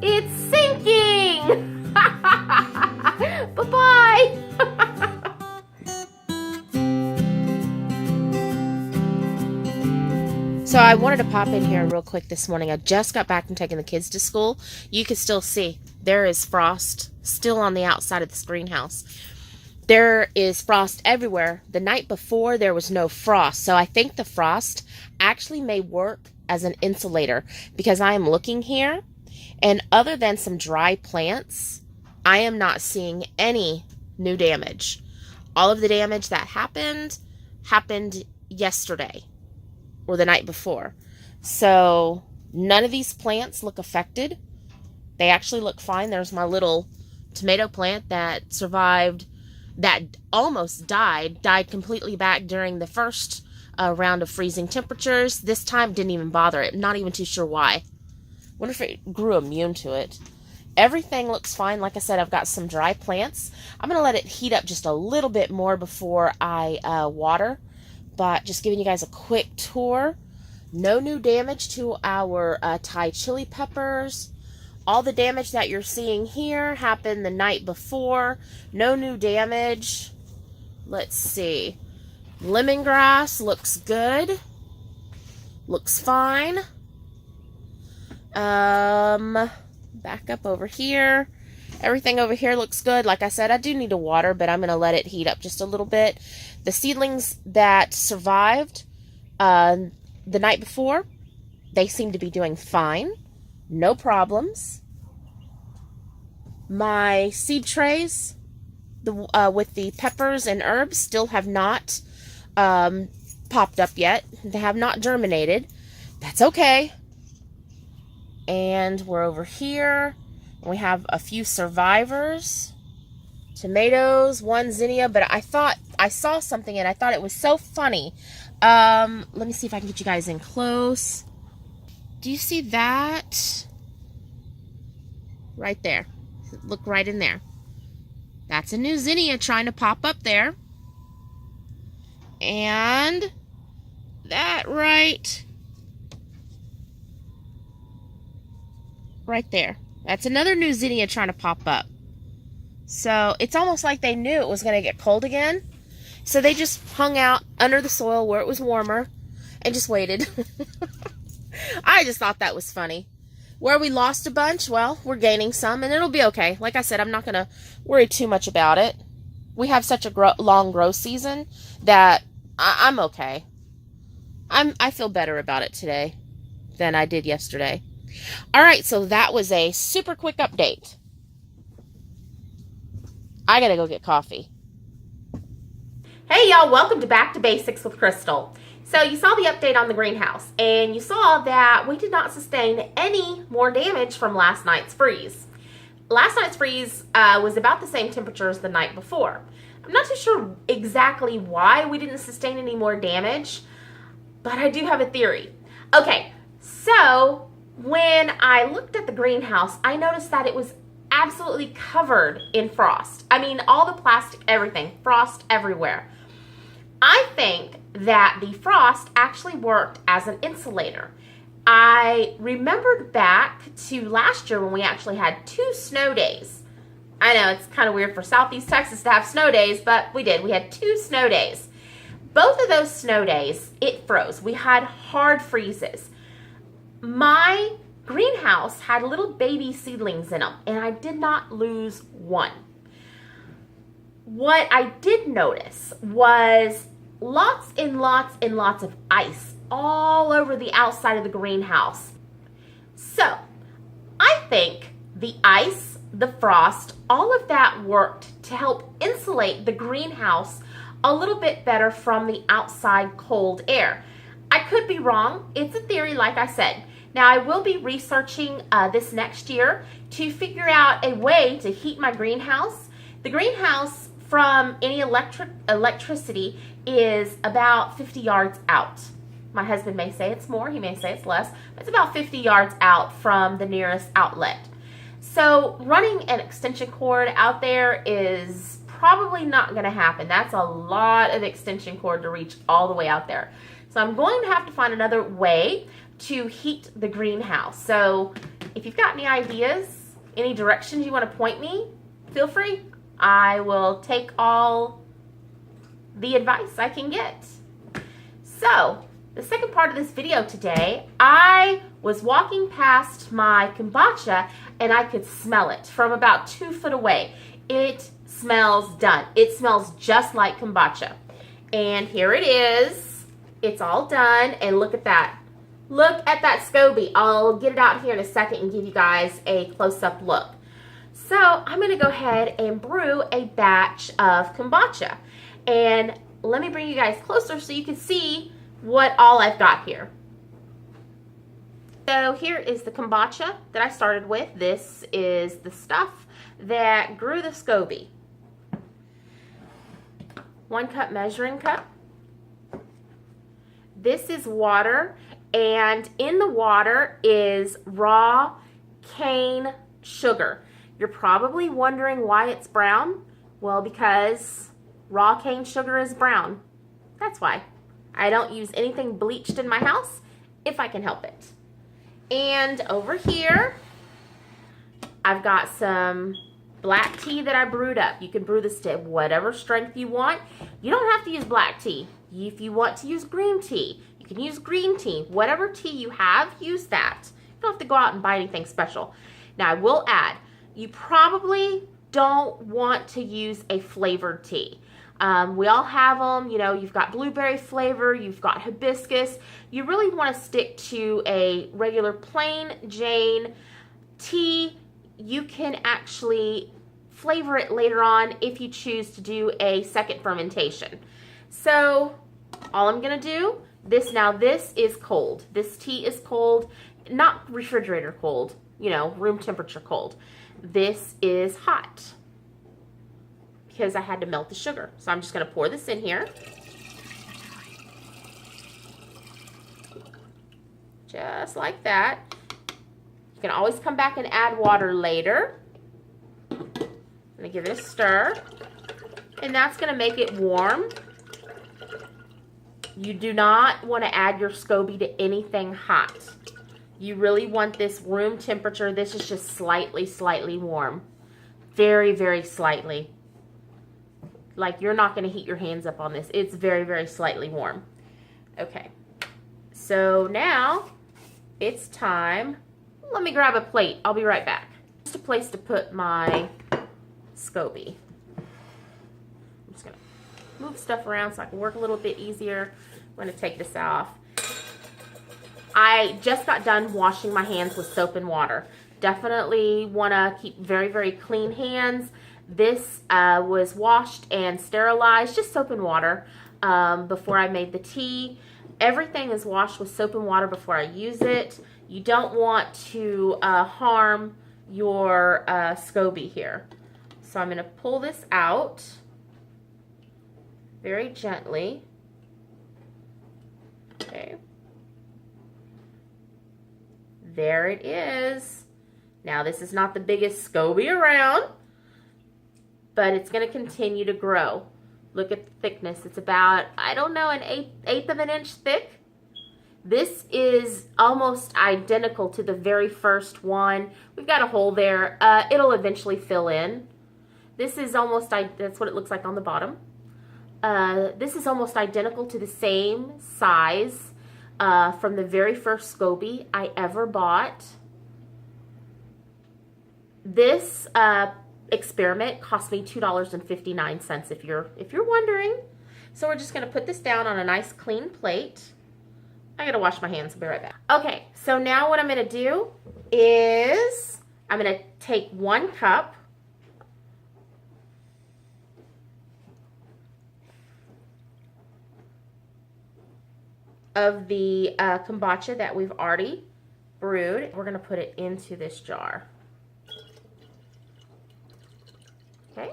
It's sinking! Bye-bye! So I wanted to pop in here real quick this morning. I just got back from taking the kids to school. You can still see there is frost still on the outside of this greenhouse. There is frost everywhere. The night before there was no frost. So I think the frost actually may work as an insulator, because I am looking here and other than some dry plants, I am not seeing any new damage. All of the damage that happened yesterday or the night before. So none of these plants look affected. They actually look fine. There's my little tomato plant that survived, that almost died completely back during the first round of freezing temperatures. This time didn't even bother it. Not even too sure why. Wonder if it grew immune to it. Everything looks fine. Like I said, I've got some dry plants. I'm going to let it heat up just a little bit more before I water. But just giving you guys a quick tour. No new damage to our Thai chili peppers. All the damage that you're seeing here happened the night before. No new damage. Let's see. Lemongrass looks good. Looks fine. Back up over here. Everything over here looks good. Like I said, I do need to water, but I'm going to let it heat up just a little bit. The seedlings that survived the night before, they seem to be doing fine. No problems. My seed trays with the peppers and herbs still have not popped up yet. They have not germinated. That's okay. And we're over here. We have a few survivors. Tomatoes, one zinnia, but I thought I saw something and I thought it was so funny. Let me see if I can get you guys in close. Do you see that? Right there. Look right in there. That's a new zinnia trying to pop up there. And that right there. That's another new zinnia trying to pop up. So it's almost like they knew it was going to get cold again. So they just hung out under the soil where it was warmer and just waited. I just thought that was funny. Where we lost a bunch, well, we're gaining some and it'll be okay. Like I said, I'm not going to worry too much about it. We have such a long growth season that I'm okay. I feel better about it today than I did yesterday. All right, so that was a super quick update. I gotta go get coffee. Hey y'all, welcome to Back to Basics with Krystal. So you saw the update on the greenhouse, and you saw that we did not sustain any more damage from last night's freeze. Last night's freeze was about the same temperature as the night before. I'm not too sure exactly why we didn't sustain any more damage, but I do have a theory. Okay, so when I looked at the greenhouse, I noticed that it was absolutely covered in frost. I mean, all the plastic, everything, frost everywhere. I think that the frost actually worked as an insulator. I remembered back to last year when we actually had 2 snow days. I know it's kind of weird for Southeast Texas to have snow days, but we did. We had 2 snow days. Both of those snow days, it froze. We had hard freezes. My greenhouse had little baby seedlings in them, and I did not lose one. What I did notice was lots and lots and lots of ice all over the outside of the greenhouse. So, I think the ice, the frost, all of that worked to help insulate the greenhouse a little bit better from the outside cold air. I could be wrong. It's a theory, like I said. Now, I will be researching this next year to figure out a way to heat my greenhouse. The greenhouse from any electricity is about 50 yards out. My husband may say it's more, he may say it's less, but it's about 50 yards out from the nearest outlet. So running an extension cord out there is probably not going to happen. That's a lot of extension cord to reach all the way out there. So I'm going to have to find another way to heat the greenhouse. So If you've got any ideas, any directions you want to point me, feel free. I will take all the advice I can get. So, the second part of this video today, I was walking past my kombucha and I could smell it from about 2 foot away. It smells done. It smells just like kombucha. And here it is. It's all done, and look at that. Look at that SCOBY. I'll get it out here in a second and give you guys a close-up look. So I'm going to go ahead and brew a batch of kombucha. And let me bring you guys closer so you can see what all I've got here. So here is the kombucha that I started with. This is the stuff that grew the SCOBY. 1 cup measuring cup. This is water, and in the water is raw cane sugar. You're probably wondering why it's brown. Well, because raw cane sugar is brown. That's why. I don't use anything bleached in my house if I can help it. And over here, I've got some black tea that I brewed up. You can brew this to whatever strength you want. You don't have to use black tea. If you want to use green tea, you can use green tea. Whatever tea you have, use that. You don't have to go out and buy anything special. Now, I will add, you probably don't want to use a flavored tea. We all have them. You know, you've got blueberry flavor, you've got hibiscus. You really want to stick to a regular plain Jane tea. You can actually flavor it later on if you choose to do a second fermentation. So all I'm going to do, this is cold. This tea is cold, not refrigerator cold, you know, room temperature cold. This is hot because I had to melt the sugar. So I'm just going to pour this in here. Just like that. You can always come back and add water later. I'm going to give it a stir. And that's going to make it warm. You do not want to add your SCOBY to anything hot. You really want this room temperature. This is just slightly warm. Very, very slightly. Like, you're not going to heat your hands up on this. It's very, very slightly warm. Okay. So now it's time. Let me grab a plate. I'll be right back. Just a place to put my SCOBY. I'm just going to move stuff around so I can work a little bit easier. I'm going to take this off. I just got done washing my hands with soap and water. Definitely want to keep very, very clean hands. This was washed and sterilized, just soap and water, before I made the tea. Everything is washed with soap and water before I use it. You don't want to harm your SCOBY here. So I'm going to pull this out very gently. Okay. There it is. Now, this is not the biggest SCOBY around, but it's going to continue to grow. Look at the thickness. It's about, I don't know, an eighth of an inch thick. This is almost identical to the very first one. We've got a hole there. It'll eventually fill in. This is almost, that's what it looks like on the bottom. This is almost identical to the same size from the very first SCOBY I ever bought. This experiment cost me $2.59 if you're wondering. So we're just going to put this down on a nice clean plate. I gotta wash my hands. I'll be right back. Okay, so now what I'm gonna do is I'm gonna take 1 cup of the kombucha that we've already brewed. We're gonna put it into this jar. Okay.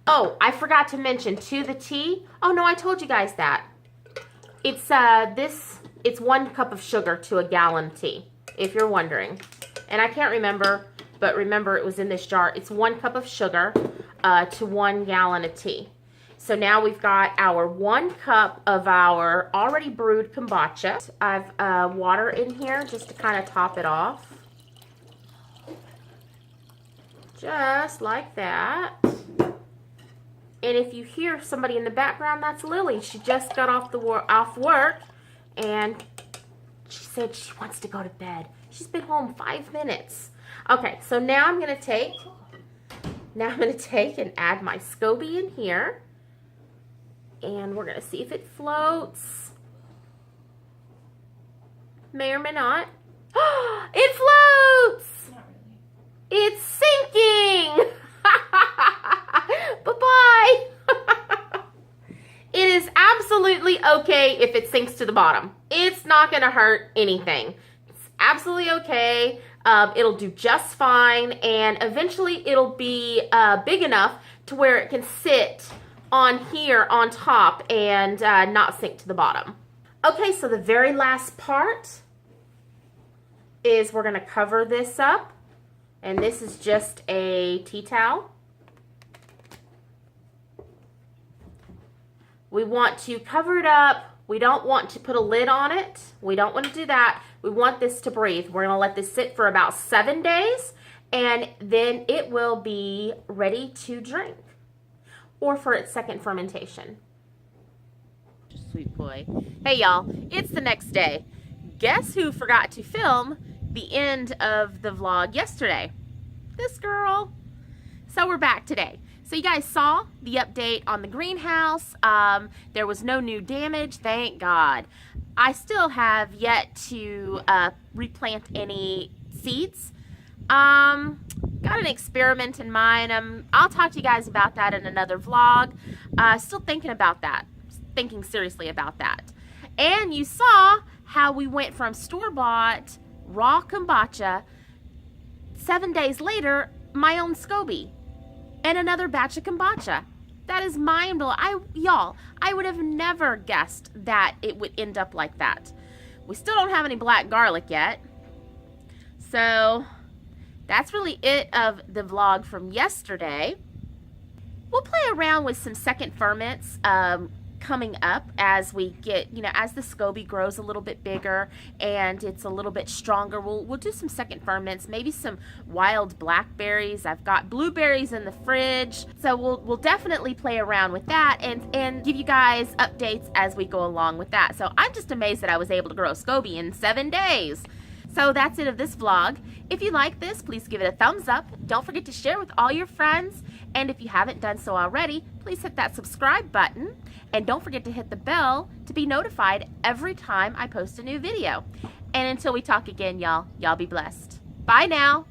Oh, I forgot to mention to the tea. Oh no, I told you guys that. It's it's 1 cup of sugar to a gallon of tea, if you're wondering. And I can't remember, but remember it was in this jar. It's 1 cup of sugar to 1 gallon of tea. So now we've got our 1 cup of our already brewed kombucha. I've water in here just to kind of top it off. Just like that. And if you hear somebody in the background, that's Lily. She just got off work, and she said she wants to go to bed. She's been home 5 minutes. Okay, so now I'm gonna take and add my scoby in here, and we're gonna see if it floats. May or may not. It floats. Not really. It's sinking. Bye-bye. It is absolutely okay if it sinks to the bottom. It's not going to hurt anything. It's absolutely okay. It'll do just fine, and eventually it'll be big enough to where it can sit on here on top and not sink to the bottom. Okay, so the very last part is we're going to cover this up, and this is just a tea towel. We want to cover it up. We don't want to put a lid on it. We don't want to do that. We want this to breathe. We're going to let this sit for about 7 days, and then it will be ready to drink or for its second fermentation. Sweet boy. Hey, y'all. It's the next day. Guess who forgot to film the end of the vlog yesterday? This girl. So we're back today. So you guys saw the update on the greenhouse. There was no new damage, thank God. I still have yet to replant any seeds. Got an experiment in mind. I'll talk to you guys about that in another vlog. Still thinking about that. Thinking seriously about that. And you saw how we went from store-bought raw kombucha, 7 days later, my own scoby, and another batch of kombucha. That is mind-blowing. Y'all, I would have never guessed that it would end up like that. We still don't have any black garlic yet. So that's really it of the vlog from yesterday. We'll play around with some second ferments coming up as we get, as the scoby grows a little bit bigger and it's a little bit stronger. We'll do some second ferments, maybe some wild blackberries. I've got blueberries in the fridge, so we'll definitely play around with that and give you guys updates as we go along with that. So I'm just amazed that I was able to grow scoby in 7 days. So that's it of this vlog. If you like this, please give it a thumbs up. Don't forget to share with all your friends. And if you haven't done so already, please hit that subscribe button. And don't forget to hit the bell to be notified every time I post a new video. And until we talk again, y'all be blessed. Bye now.